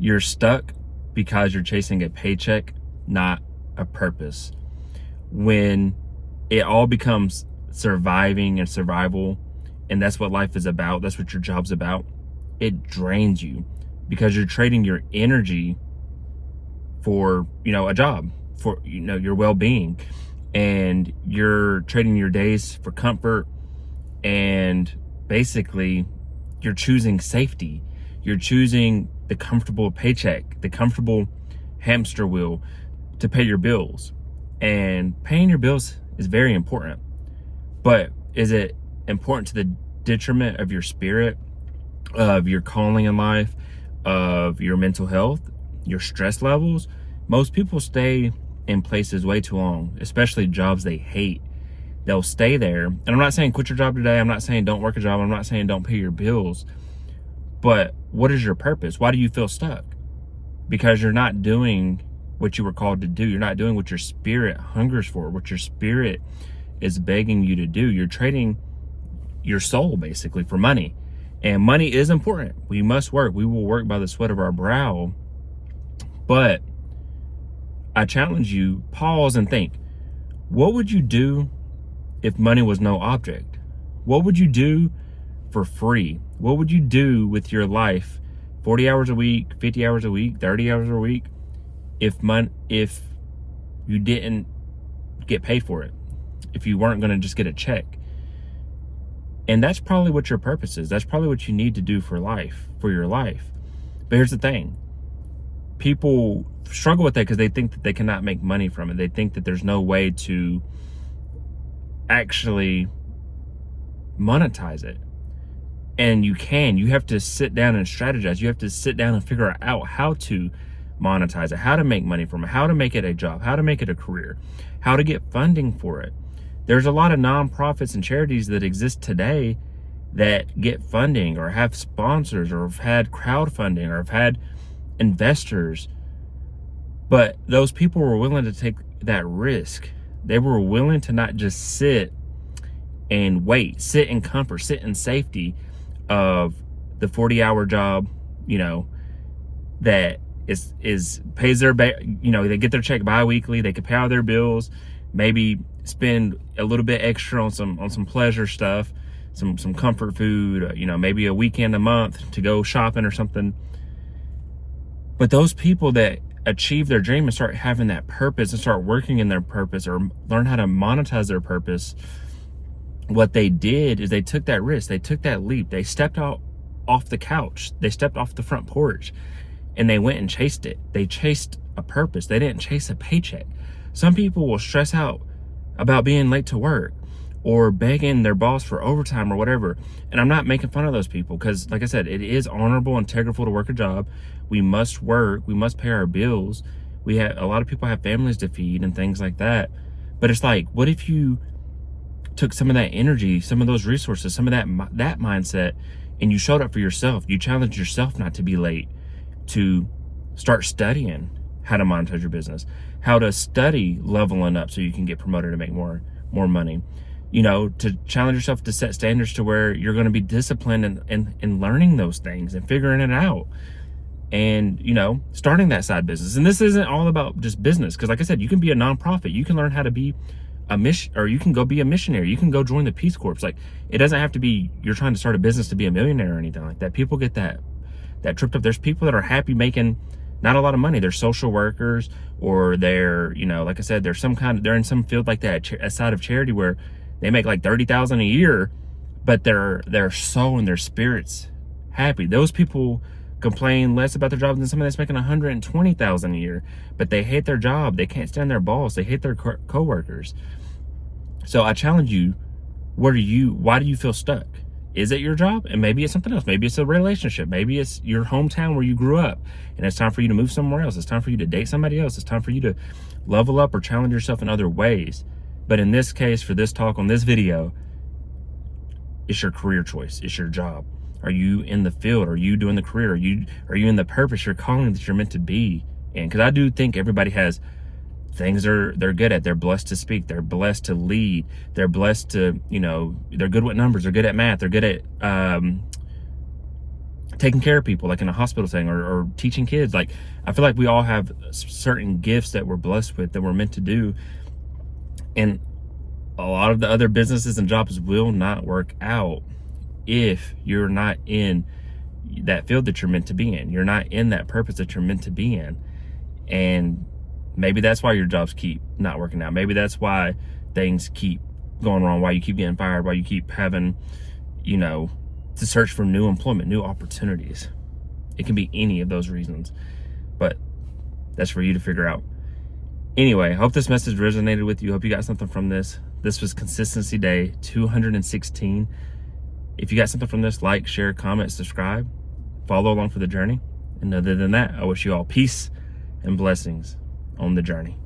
You're stuck because you're chasing a paycheck, not a purpose. When it all becomes surviving and survival, and that's what life is about, that's what your job's about, it drains you because you're trading your energy for, a job, for, your well-being, and you're trading your days for comfort, and basically you're choosing safety. You're choosing the comfortable paycheck, the comfortable hamster wheel to pay your bills. And paying your bills is very important, but is it important to the detriment of your spirit, of your calling in life, of your mental health, your stress levels? Most people stay in places way too long, especially jobs they hate. They'll stay there. And I'm not saying quit your job today. I'm not saying don't work a job. I'm not saying don't pay your bills. But what is your purpose? Why do you feel stuck? Because you're not doing what you were called to do. You're not doing what your spirit hungers for, what your spirit is begging you to do. You're trading your soul basically for money. And money is important. We must work. We will work by the sweat of our brow. But I challenge you, pause and think, what would you do if money was no object? What would you do for free? What would you do with your life, 40 hours a week, 50 hours a week, 30 hours a week, if you didn't get paid for it, if you weren't going to just get a check? And that's probably what your purpose is. That's probably what you need to do for your life. But here's the thing. People struggle with that because they think that they cannot make money from it. They think that there's no way to actually monetize it. And you have to sit down and strategize. You have to sit down and figure out how to monetize it, how to make money from it, how to make it a job, how to make it a career, how to get funding for it. There's a lot of nonprofits and charities that exist today that get funding or have sponsors or have had crowdfunding or have had investors. But those people were willing to take that risk. They were willing to not just sit and wait, sit in comfort, sit in safety of the 40-hour job, that pays their, they get their check bi-weekly. They could pay all their bills, maybe spend a little bit extra on some pleasure stuff, some comfort food, maybe a weekend a month to go shopping or something. But those people that achieve their dream and start having that purpose and start working in their purpose or learn how to monetize their purpose, what they did is they took that risk. They took that leap. They stepped out off the couch. They stepped off the front porch and they went and chased it. They chased a purpose. They didn't chase a paycheck. Some people will stress out about being late to work or begging their boss for overtime or whatever. And I'm not making fun of those people because, like I said, it is honorable and integral to work a job. We must work. We must pay our bills. A lot of people have families to feed and things like that. But it's like, what if you took some of that energy, some of those resources, some of that mindset, and you showed up for yourself? You challenged yourself not to be late, to start studying how to monetize your business, how to study leveling up so you can get promoted and make more money, to challenge yourself to set standards to where you're going to be disciplined in learning those things and figuring it out and, starting that side business. And this isn't all about just business. Cause like I said, you can be a nonprofit. You can learn how to be a mission, or you can go be a missionary. You can go join the Peace Corps. Like, it doesn't have to be you're trying to start a business to be a millionaire or anything like that. People get that tripped up. There's people that are happy making not a lot of money. They're social workers, or they're, like I said, they're in some field like that, a side of charity where they make like $30,000 a year, but their soul and their spirits happy. Those people complain less about their job than somebody that's making $120,000 a year, but they hate their job. They can't stand their boss. They hate their coworkers. So I challenge you, why do you feel stuck? Is it your job? And maybe it's something else. Maybe it's a relationship. Maybe it's your hometown where you grew up and it's time for you to move somewhere else. It's time for you to date somebody else. It's time for you to level up or challenge yourself in other ways. But in this case, for this talk on this video, it's your career choice. It's your job. Are you in the field? Are you doing the career? Are you in the purpose, your calling that you're meant to be in? Because I do think everybody has things they're good at. They're blessed to speak. They're blessed to lead. They're blessed to, they're good with numbers. They're good at math. They're good at taking care of people, like in a hospital setting, or teaching kids. Like, I feel like we all have certain gifts that we're blessed with, that we're meant to do. And a lot of the other businesses and jobs will not work out if you're not in that field that you're meant to be in. You're not in that purpose that you're meant to be in. And maybe that's why your jobs keep not working out. Maybe that's why things keep going wrong, why you keep getting fired, why you keep having, to search for new employment, new opportunities. It can be any of those reasons, but that's for you to figure out. Anyway, I hope this message resonated with you. Hope you got something from this. This was Consistency Day 216. If you got something from this, like, share, comment, subscribe, follow along for the journey. And other than that, I wish you all peace and blessings on the journey.